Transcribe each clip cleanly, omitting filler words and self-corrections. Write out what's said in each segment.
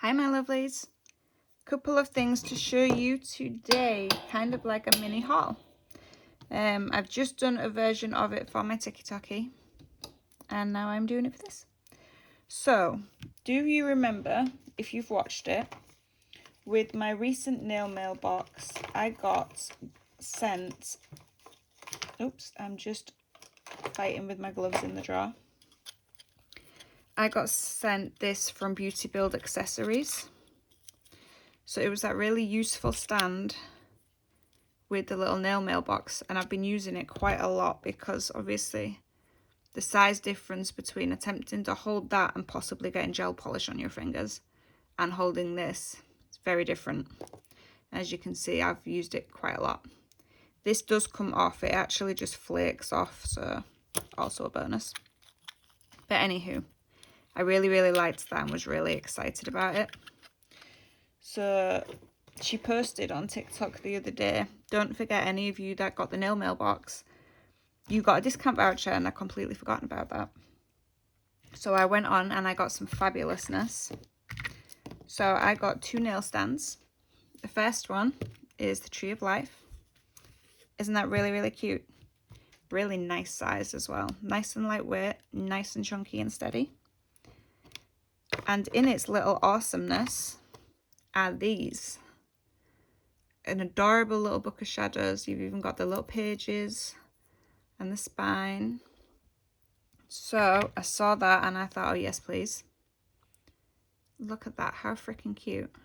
Hi my lovelies, couple of things to show you today, kind of like a mini haul. I've just done a version of it for my TikToky and now I'm doing it for this. So, do you remember, if you've watched it, with my recent nail mail box, I got sent, oops, I'm just fighting with my gloves in the drawer. I got sent this from Beauty Build Accessories. So it was that really useful stand with the little nail mailbox, and I've been using it quite a lot because obviously the size difference between attempting to hold that and possibly getting gel polish on your fingers and holding this is very different. As you can see, I've used it quite a lot. This does come off, it actually just flakes off, so also a bonus. But anywho, I really liked that and was really excited about it. So she posted on TikTok the other day, don't forget any of you that got the nail mailbox, you got a discount voucher, and I'd completely forgotten about that. So I went on and I got some fabulousness. So I got 2 nail stands. The first one is the Tree of Life. Isn't that really cute? Really nice size as well. Nice and lightweight, nice and chunky and steady. And in its little awesomeness are these. An adorable little book of shadows. You've even got the little pages and the spine. So I saw that and I thought, oh yes please. Look at that, how freaking cute.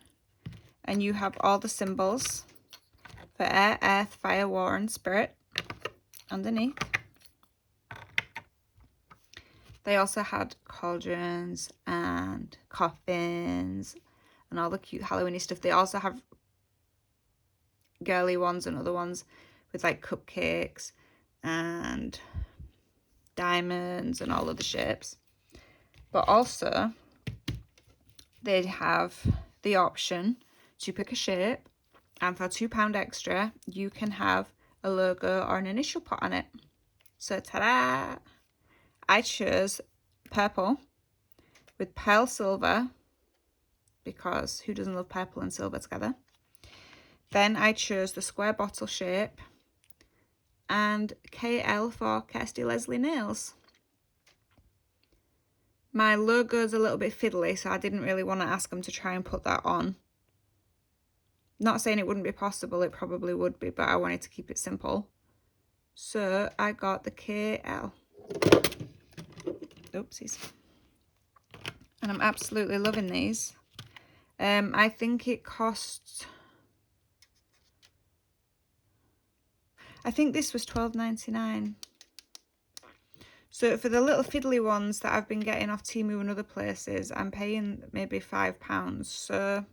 And you have all the symbols for air, earth, fire, water and spirit underneath. They also had cauldrons and coffins and all the cute Halloweeny stuff. They also have girly ones and other ones with like cupcakes and diamonds and all of the shapes. But also they have the option to pick a shape, and for £2 extra you can have a logo or an initial put on it. So ta-da! I chose purple with pearl silver, because who doesn't love purple and silver together? Then I chose the square bottle shape and KL for Kirsty Leslie Nails. My logo's a little bit fiddly, so I didn't really want to ask them to try and put that on. Not saying it wouldn't be possible, it probably would be, but I wanted to keep it simple. So I got the KL. Oopsies. And I'm absolutely loving these. I think it cost, I think this was £12.99. So for the little fiddly ones that I've been getting off Temu and other places, I'm paying maybe £5. So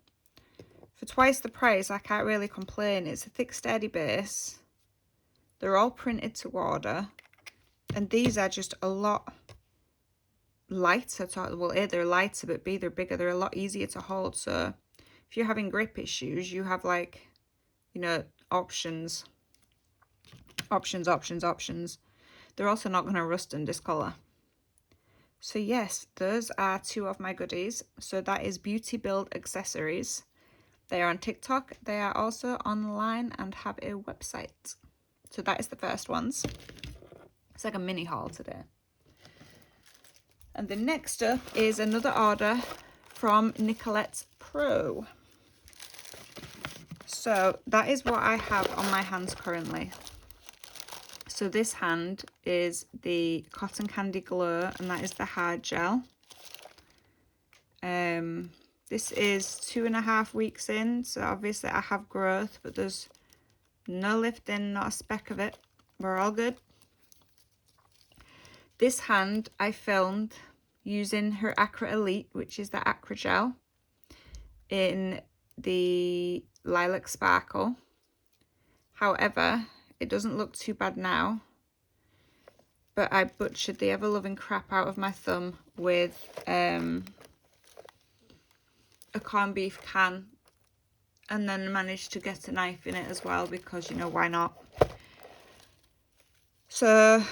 for twice the price, I can't really complain. It's a thick, sturdy base. They're all printed to order. And these are just a lot lighter. Well, A, they're lighter, but B, they're bigger. They're a lot easier to hold. So if you're having grip issues, you have like, you know, options. They're also not going to rust and discolor. So yes, those are 2 of my goodies. So that is Beauty Build Accessories. They are on TikTok. They are also online and have a website. So that is the first ones. It's like a mini haul today. And the next up is another order from Nicolette's Pro. So that is what I have on my hands currently. So this hand is the Cotton Candy Glow, and that is the hard gel. This is 2.5 weeks in, so obviously I have growth, but there's no lifting, not a speck of it. We're all good. This hand I filmed using her Acra Elite, which is the Acra gel, in the Lilac Sparkle. However, it doesn't look too bad now, but I butchered the ever-loving crap out of my thumb with a corned beef can, and then managed to get a knife in it as well, because, you know, why not? So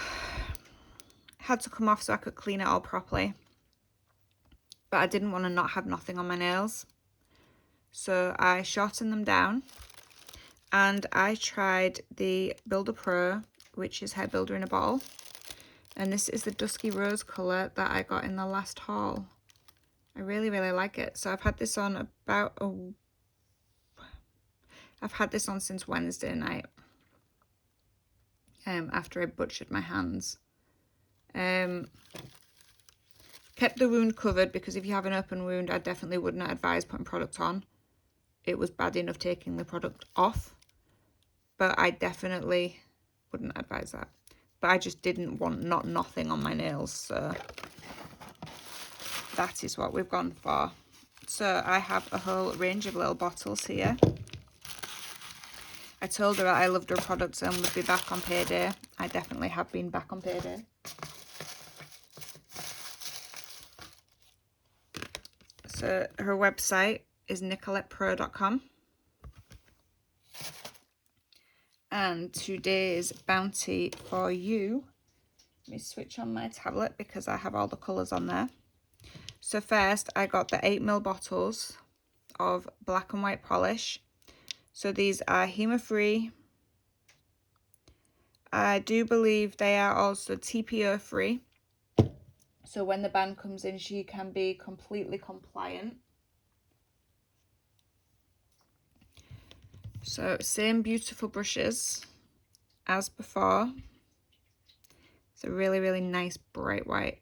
had to come off so I could clean it all properly, but I didn't want to not have nothing on my nails. So I shortened them down, and I tried the Builder Pro, which is Hair Builder in a bottle. And this is the Dusky Rose colour that I got in the last haul. I really, really like it. So I've had this on I've had this on since Wednesday night. After I butchered my hands. Kept the wound covered, because if you have an open wound, I definitely wouldn't advise putting product on. It was bad enough taking the product off, but I definitely wouldn't advise that. But I just didn't want nothing on my nails, so that is what we've gone for. So I have a whole range of little bottles here. I told her that I loved her products and would be back on payday. I definitely have been back on payday. So her website is nicolettepro.com. And today's bounty for you, let me switch on my tablet because I have all the colours on there. So first I got the 8ml bottles of black and white polish. So these are HEMA free. I do believe they are also TPO free. So when the ban comes in, she can be completely compliant. So same beautiful brushes as before. It's a really, really nice bright white.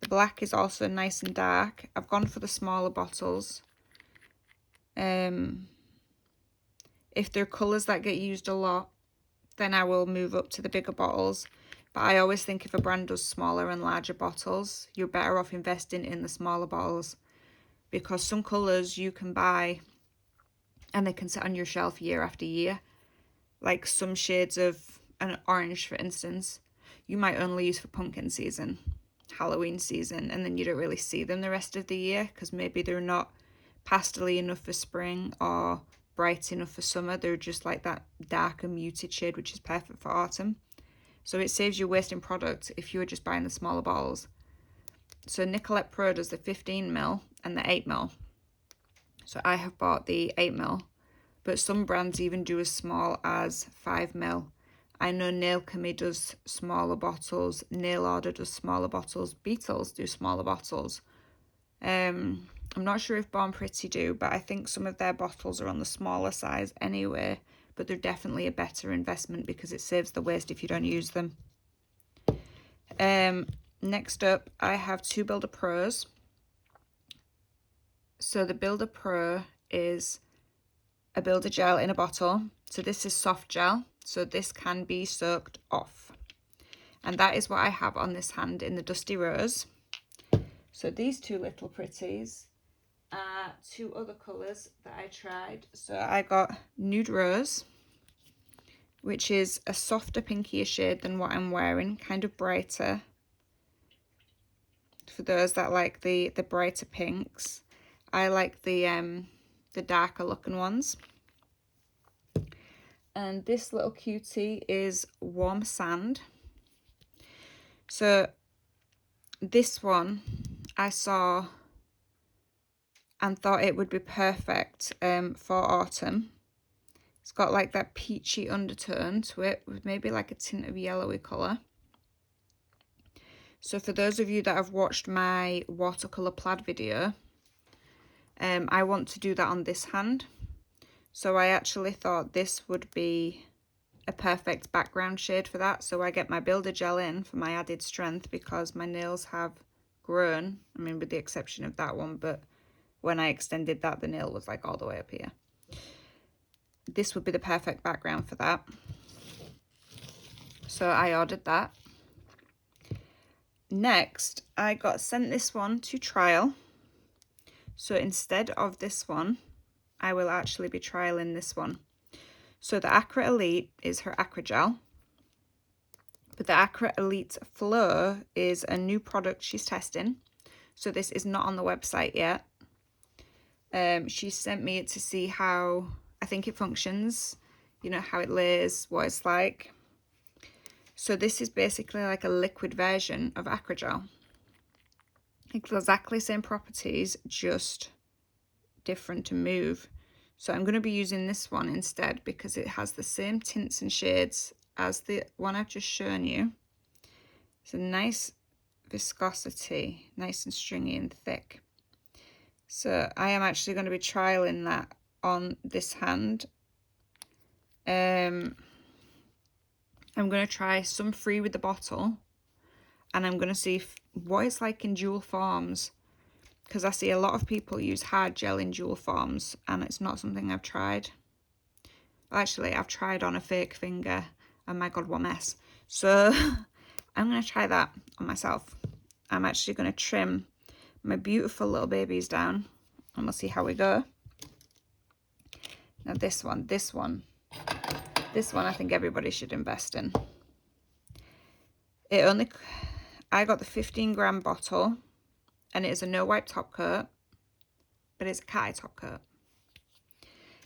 The black is also nice and dark. I've gone for the smaller bottles. If there are colours that get used a lot, then I will move up to the bigger bottles. But I always think if a brand does smaller and larger bottles, you're better off investing in the smaller bottles, because some colours you can buy and they can sit on your shelf year after year. Like some shades of an orange, for instance, you might only use for pumpkin season, Halloween season, and then you don't really see them the rest of the year because maybe they're not pastel-y enough for spring or bright enough for summer. They're just like that darker muted shade, which is perfect for autumn. So it saves you wasting product if you were just buying the smaller bottles. So Nicolette Pro does the 15ml and the 8ml. So I have bought the 8ml, but some brands even do as small as 5ml. I know Nail Chemie does smaller bottles, Nail Order does smaller bottles, Beetles do smaller bottles. I'm not sure if Born Pretty do, but I think some of their bottles are on the smaller size anyway, but they're definitely a better investment because it saves the waste if you don't use them. Next up, I have two Builder Pros. So the Builder Pro is a builder gel in a bottle. So this is soft gel, so this can be soaked off. And that is what I have on this hand in the Dusty Rose. So these two little pretties are two other colours that I tried. So I got Nude Rose, which is a softer pinkier shade than what I'm wearing, kind of brighter. For those that like the brighter pinks. I like the darker looking ones. And this little cutie is Warm Sand. So this one I saw and thought it would be perfect for autumn. It's got like that peachy undertone to it with maybe like a tint of yellowy colour. So for those of you that have watched my watercolour plaid video, I want to do that on this hand. So I actually thought this would be a perfect background shade for that. So I get my builder gel in for my added strength because my nails have grown. I mean, with the exception of that one, but when I extended that, the nail was like all the way up here. This would be the perfect background for that. So I ordered that. Next, I got sent this one to trial. So instead of this one, I will actually be trialing this one. So the Acra Elite is her Acra Gel. But the Acra Elite Flow is a new product she's testing. So this is not on the website yet. She sent me it to see how I think it functions, you know, how it lays, what it's like. So this is basically like a liquid version of Acra Gel. Exactly same properties, just different and move. So I'm going to be using this one instead because it has the same tints and shades as the one I've just shown you. It's a nice viscosity, nice and stringy and thick. So I am actually going to be trialing that on this hand. I'm going to try some free with the bottle, and I'm going to see what it's like in dual forms, because I see a lot of people use hard gel in dual forms and it's not something I've tried. Actually, I've tried on a fake finger and my god, what a mess. So I'm going to try that on myself. I'm actually going to trim my beautiful little babies down and we'll see how we go. Now this one I think everybody should invest in. I got the 15-gram bottle and it is a no wipe top coat, but it's a cat eye top coat.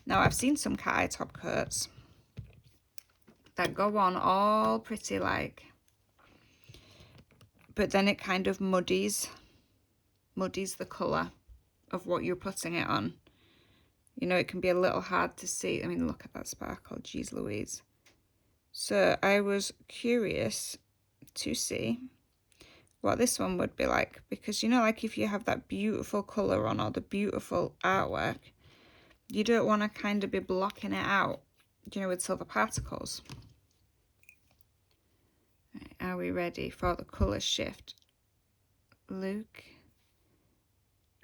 Now I've seen some cat eye top coats that go on all pretty like, but then it kind of muddies the colour of what you're putting it on. You know, it can be a little hard to see. I mean, look at that sparkle, geez Louise. So I was curious to see what this one would be like, because you know, like if you have that beautiful colour on or the beautiful artwork, you don't want to kind of be blocking it out, you know, with silver particles. Right, are we ready for the colour shift? Look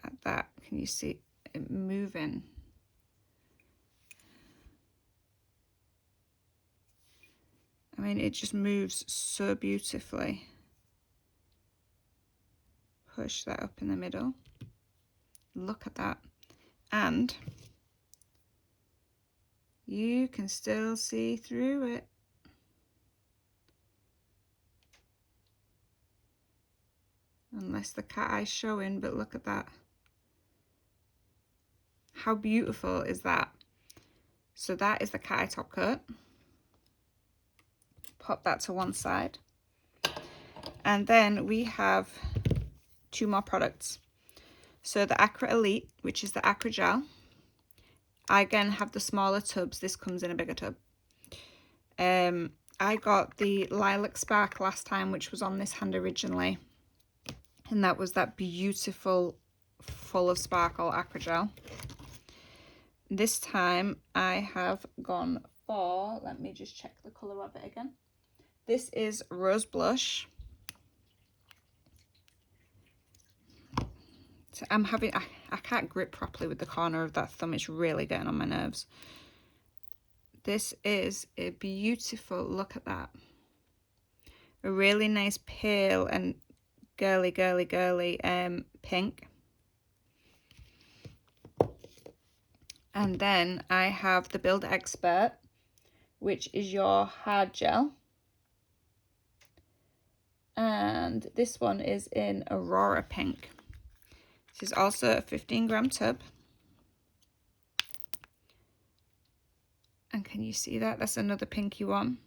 at that. Can you see it moving? I mean, it just moves so beautifully. Push that up in the middle. Look at that. And you can still see through it. Unless the cat eye's showing, but look at that. How beautiful is that? So that is the cat eye top coat. Pop that to one side. And then we have 2 more products. So the Acra Elite, which is the Acra gel. I again have the smaller tubs. This comes in a bigger tub. I got the Lilac Spark last time, which was on this hand originally. And that was that beautiful, full of sparkle Acra gel. This time I have gone for, let me just check the colour of it again. This is Rose Blush. So I'm having, I can't grip properly with the corner of that thumb. It's really getting on my nerves. This is a beautiful, look at that. A really nice pale and girly pink. And then I have the Build Expert, which is your hard gel. And this one is in Aurora Pink. This is also a 15-gram tub. And can you see that? That's another pinky one.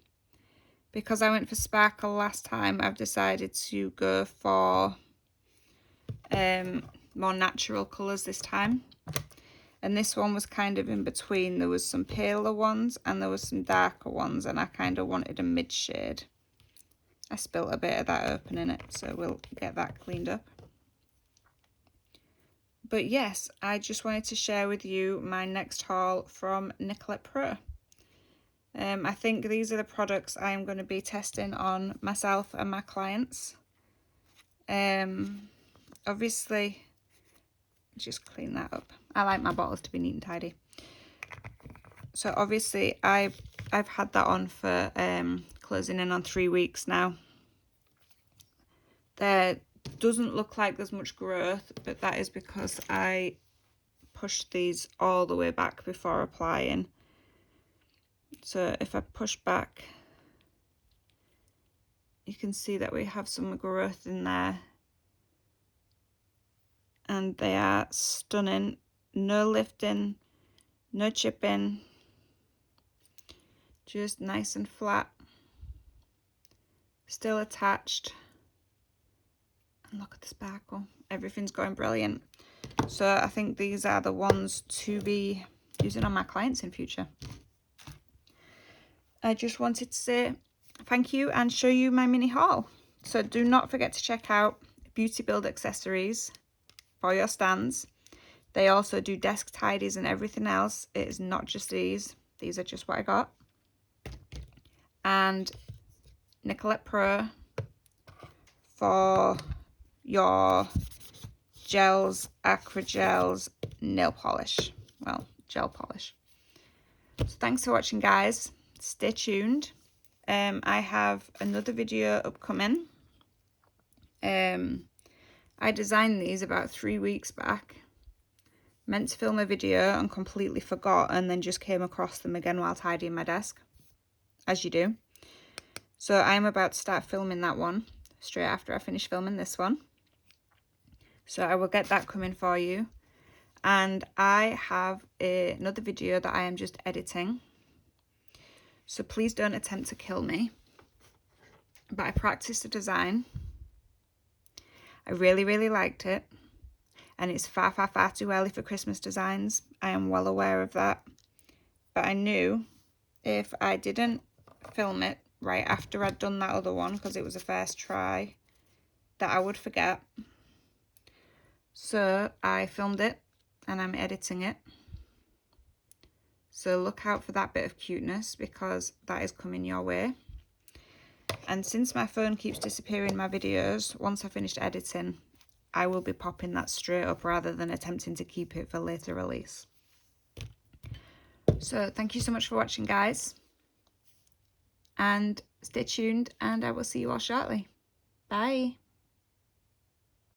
Because I went for sparkle last time, I've decided to go for more natural colours this time. And this one was kind of in between. There was some paler ones and there was some darker ones, and I kind of wanted a mid shade. I spilt a bit of that open in it, so we'll get that cleaned up. But yes, I just wanted to share with you my next haul from Nicolette Pro. I think these are the products I am going to be testing on myself and my clients. Obviously, just clean that up. I like my bottles to be neat and tidy. So obviously I've had that on for closing in on 3 weeks now. There doesn't look like there's much growth, but that is because I pushed these all the way back before applying. So if I push back, you can see that we have some growth in there. And they are stunning. No lifting, no chipping. Just nice and flat. Still attached. And look at the sparkle. Everything's going brilliant. So I think these are the ones to be using on my clients in future. I just wanted to say thank you and show you my mini haul. So do not forget to check out Beauty Build accessories for your stands. They also do desk tidies and everything else. It is not just these. These are just what I got. And Nicolette Pro for your gels, acrylic gels, nail polish. Well, gel polish. So thanks for watching, guys. Stay tuned. I have another video upcoming. I designed these about 3 weeks back. Meant to film a video and completely forgot, and then just came across them again while tidying my desk, as you do. So I'm about to start filming that one straight after I finish filming this one. So I will get that coming for you. And I have another video that I am just editing. So please don't attempt to kill me. But I practiced a design. I really, really liked it. And it's far, far, far too early for Christmas designs. I am well aware of that. But I knew if I didn't film it right after I'd done that other one, because it was a first try, that I would forget. So I filmed it and I'm editing it. So look out for that bit of cuteness, because that is coming your way. And since my phone keeps disappearing in my videos, once I finished editing, I will be popping that straight up rather than attempting to keep it for later release. So thank you so much for watching, guys. And stay tuned, and I will see you all shortly. Bye.